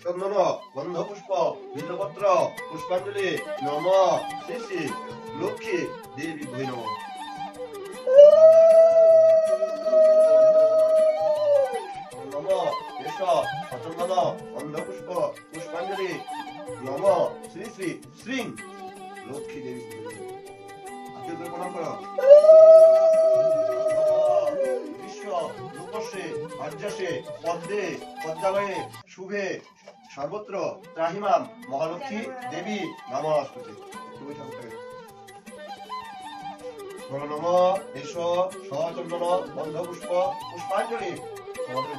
চন্দন গন্ধ পুষ্প বিল্লপত্র পুষ্পাঞ্জলি নম শ্রী শ্রী লক্ষ্মী দেবী ভৈ নম। নম এস সচন্দন গন্ধ পুষ্প পুষ্পাঞ্জলি নম শ্রী শ্রী শ্রী লক্ষ্মী দেবী ভৈ নম। আজকে প্রণাম করো। লোকস্যে আর্যসে পদ্মে পদ্মালয়ে শুভে সর্বত্র ত্রাহিমাম মহালক্ষ্মী দেবী নমস্তুতে। নম এস সচন্দন গন্ধ পুষ্প পুষ্পাঞ্জলি। তোমাদের